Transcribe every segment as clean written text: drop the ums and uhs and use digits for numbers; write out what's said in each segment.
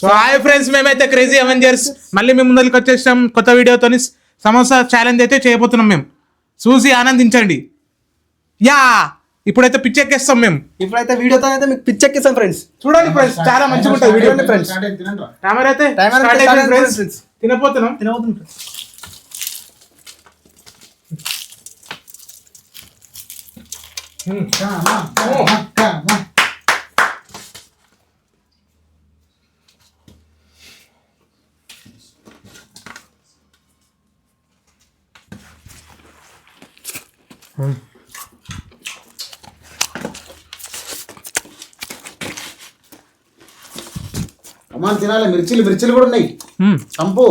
So hi friends, మేమైతే crazy Avengers మళ్ళీ మేము ముందరికి వచ్చేసాం కొత్త వీడియోతోని. సమోసా ఛాలెంజ్ అయితే చేయబోతున్నాం మేము. చూసి ఆనందించండి. యా ఇప్పుడైతే పిచ్చెక్కేస్తాం మేము. ఇప్పుడైతే వీడియోతో అయితే మీకు పిచ్చెక్కిస్తాం ఫ్రెండ్స్. చూడండి ఫ్రెండ్స్, చాలా మంచిగా ఉంటుంది వీడియో ఫ్రెండ్స్. టైమర్ అయితే టైమర్ స్టార్ట్ అయితే అయిపోయింది ఫ్రెండ్స్. ఫ్రెండ్స్. తినపోతున్నాం. అమ్మ తినాలి. మిర్చిలు కూడా ఉన్నాయి. సంపు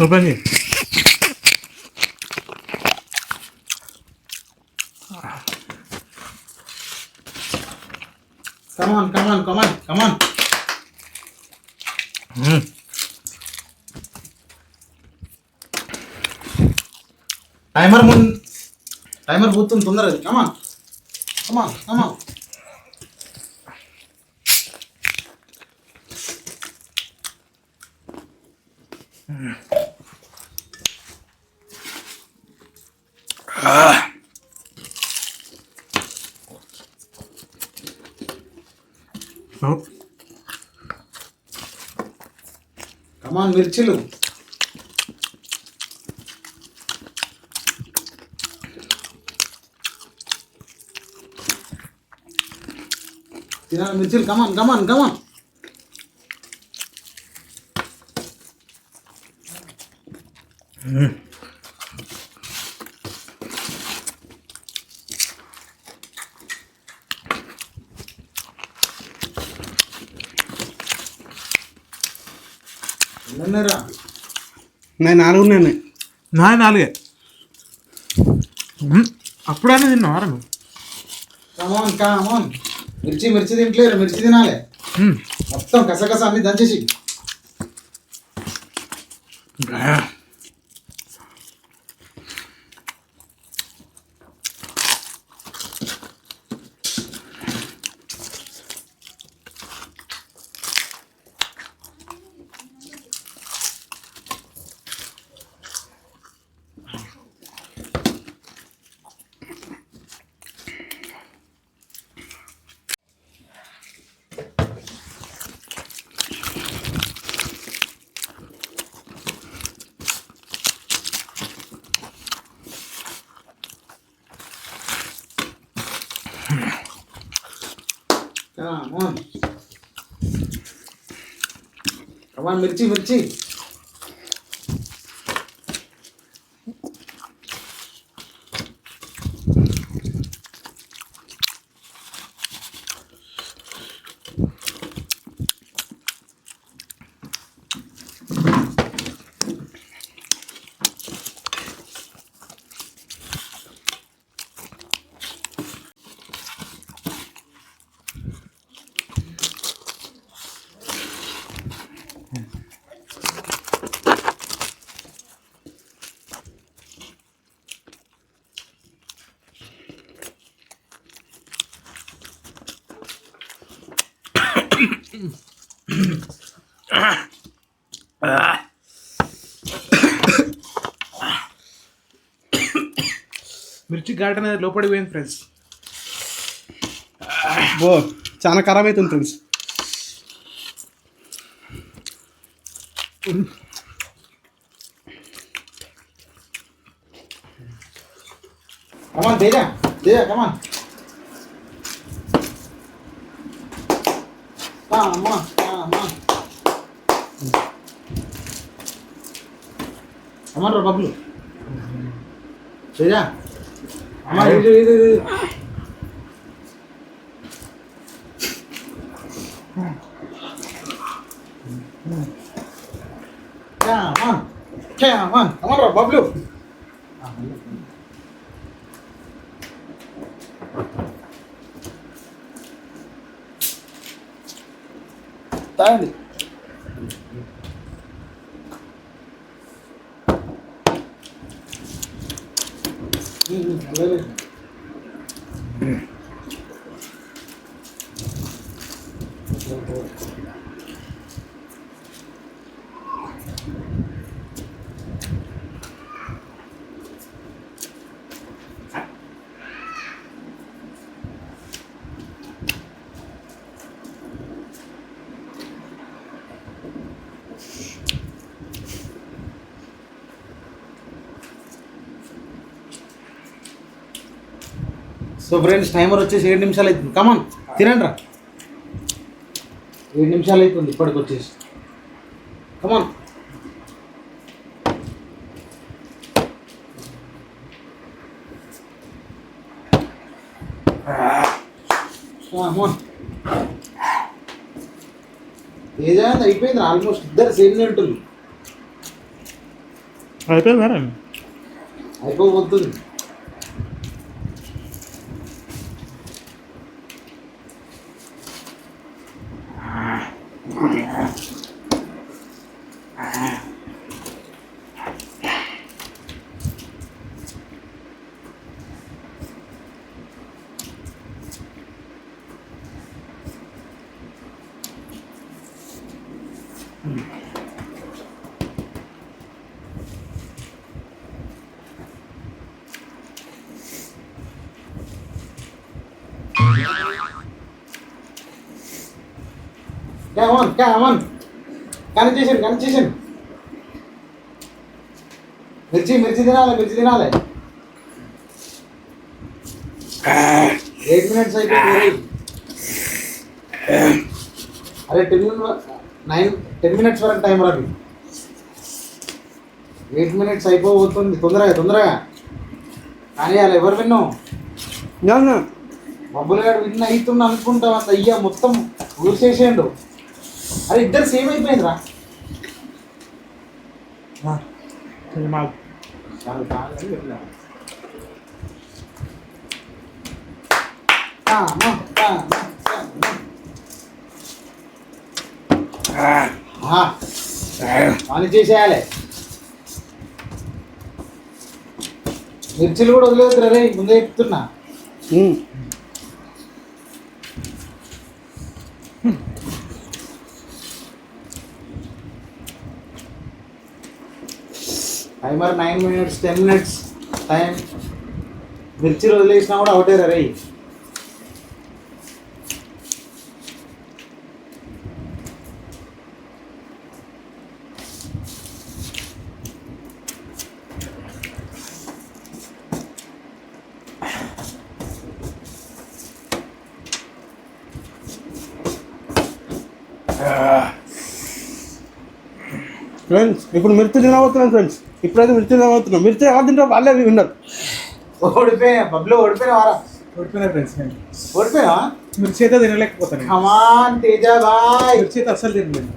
ఓపెన్ చేయి. కమాన్. టైమర్ పోతుంది తొందరగా. కమాన్. కమాన్ మిర్చిలు. తినాలి మిర్చిలు. కమాన్. ఎన్నరా? నేను 4 ఉన్నాయి. నాలుగే. అప్పుడైనా తిన్నావారా నువ్వు? కమాన్. మిర్చి తింటలేరు. మిర్చి తినాలి మొత్తం. కసకస అన్ని దంచేసి. కమాన్ మిర్చి. మిర్చి ఘాట్ అనేది లోపలికి పోయింది ఫ్రెండ్స్. చాలా ఖరాబ్ అవుతుంది ఫ్రెండ్స్. కమాన్ తేజ కమాన్. అమ్మా అమ్మ బబ్బులు తేజ అమ్మా ఇది అమ్మ బబ్బులు తాగండి సో ఫ్రెండ్స్ టైమర్ వచ్చేసి 7 నిమిషాలు అవుతుంది. కమాన్ తినండి రా. 7 నిమిషాలు అవుతుంది ఇప్పటికి వచ్చేసి. కమాన్ ఏదైనా అయిపోయింది ఆల్మోస్ట్. ఇద్దరు సేమ్ తింటుంది. అయిపోయిందా అయిపోతుంది. Come on. కనిచేసాను. మిర్చి తినాలి. 8 minutes అయిపోయింది. అరే 10 minutes వరకు టైం రాదు. 8 minutes అయిపోతుంది. తొందరగా కానీ అలా ఎవరు విన్ను మబ్బులగాడు విన్ అవుతున్నా అనుకుంటాం. అంత అయ్యా మొత్తం ఊసేసేయండు. అరే ఇద్దరు సేమ్ అయిపోయిందిరా. పని చేసేయాలి. మిర్చిలు కూడా వదిలేదు రే, ముందే చెప్తున్నా. Timer 9 minutes 10 minutes time. మిర్చిలు వదిలేసినా కూడా అవుటే రే. ఫ్రెండ్స్ ఇప్పుడు మిర్చి తినబోతున్నాను ఫ్రెండ్స్. ఇప్పుడైతే మిర్చి తినబోతున్నాం. మిర్చి ఎవరు తింటారు వాళ్ళే విన్నారు. ఓడిపోయినా బబ్లు, ఓడిపోయినా ఫ్రెండ్స్. ఓడిపోయినా మిర్చి అయితే తినలేకపోతాను. కమాన్ తేజ బాయ్. మిర్చి అయితే అస్సలు తినలేదు.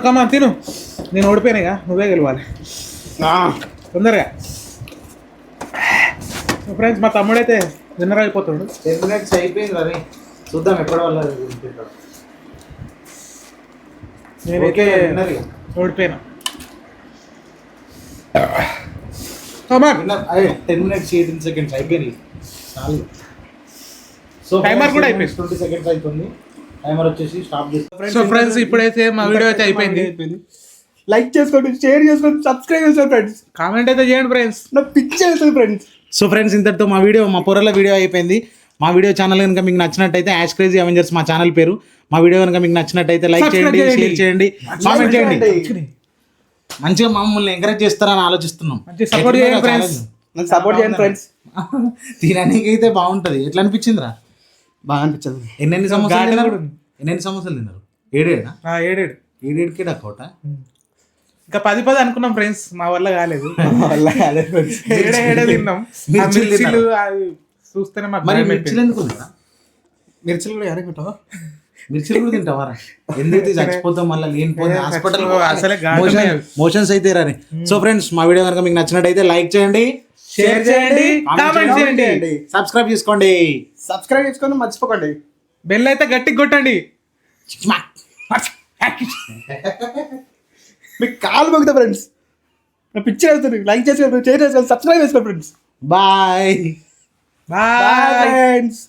కమాన్ తిను. నేను ఓడిపోయినాగా, నువ్వే గెలవాలి తొందరగా. ఫ్రెండ్స్ మా తమ్ముడైతే విన్నర్ అయిపోతాడు. 10 minutes అయిపోయింది రే. చూద్దాం ఎప్పటి వల్ల నేను ఓకే విన్నర్. ఓడిపోయినా. 10 minutes 18 seconds అయిపోయింది. చాలు. సో టైమర్ కూడా అయిపోయింది. 20 seconds అవుతుంది. టైమర్ వచ్చేసి స్టాప్ చేస్తాం. సో ఫ్రెండ్స్ ఇప్పుడైతే మా వీడియో అయితే అయిపోయింది. లైక్ చేసుకోండి, షేర్ చేసుకోండి, సబ్స్క్రైబ్ చేసుకోండి ఫ్రెండ్స్. కామెంట్ అయితే చేయండి ఫ్రెండ్స్. నాకు పిచ్చి అవుతుంది ఫ్రెండ్స్. సో ఫ్రెండ్స్ ఇంతటితో మా పొరల వీడియో అయిపోయింది. మా వీడియో ఛానల్ కనుక మీకు నచ్చినట్టయితే యాష్ క్రేజీ అవెంజర్స్ మా ఛానల్ పేరు. మా వీడియో కనుక మీకు నచ్చినట్టయితే లైక్ చేయండి, షేర్ చేయండి, కామెంట్ చేయండి. మంచిగా మమ్మల్ని ఎంకరేజ్ చేస్తారని ఆలోచిస్తున్నాం. మంచిగా support చేయండి friends. నాకు సపోర్ట్ చేయండి ఫ్రెండ్స్. తినడానికి అయితే బాగుంటది. ఎట్లా అనిపించిందిరా? బాగా అనిపించదు. ఎన్నెన్ని సమోసాలు గాలి తిన్నారు? కూడా ఉంది. ఎన్నెన్ని సమోసాలు తిన్నారు? 7 ఏడేడు 7కి డక్కోట. ఇంకా 10 అనుకున్నాం ఫ్రెండ్స్, మా వల్ల కాలేదు. అదే friends. ఏడే తిన్నాం. ఆ మిర్చిలు మిర్చిలు అవి చూస్తేనే మాకు మరి భయం మిర్చిలు అయిపోయింది. ఎందుకు ఉన్నారా? మిర్చిలు కూడా ఎరగటా మిర్చిలు కూడా తింటావారా? ఎందుకు చచ్చిపోతాం మళ్ళీ లేనిపోతే హాస్పిటల్ అసలే ఘాటున్నాయి అవి. మోషన్స్ అయితే రాని. సో ఫ్రెండ్స్, మా వీడియో కనుక మీకు నచ్చినట్టయితే లైక్ చేయండి, షేర్ చేయండి, కామెంట్ చేయండి, సబ్స్క్రైబ్ చేసుకోండి. సబ్స్క్రైబ్ చేసుకొని మర్చిపోకండి. బెల్ అయితే గట్టిగా కొట్టండి. మీకు కాలు మొక్కుతా ఫ్రెండ్స్. పిచ్చి వేస్తుంది. లైక్ చేసుకోండి, షేర్ చేసుకోండి, సబ్స్క్రైబ్ చేసుకోండి ఫ్రెండ్స్. బాయ్. Bye friends.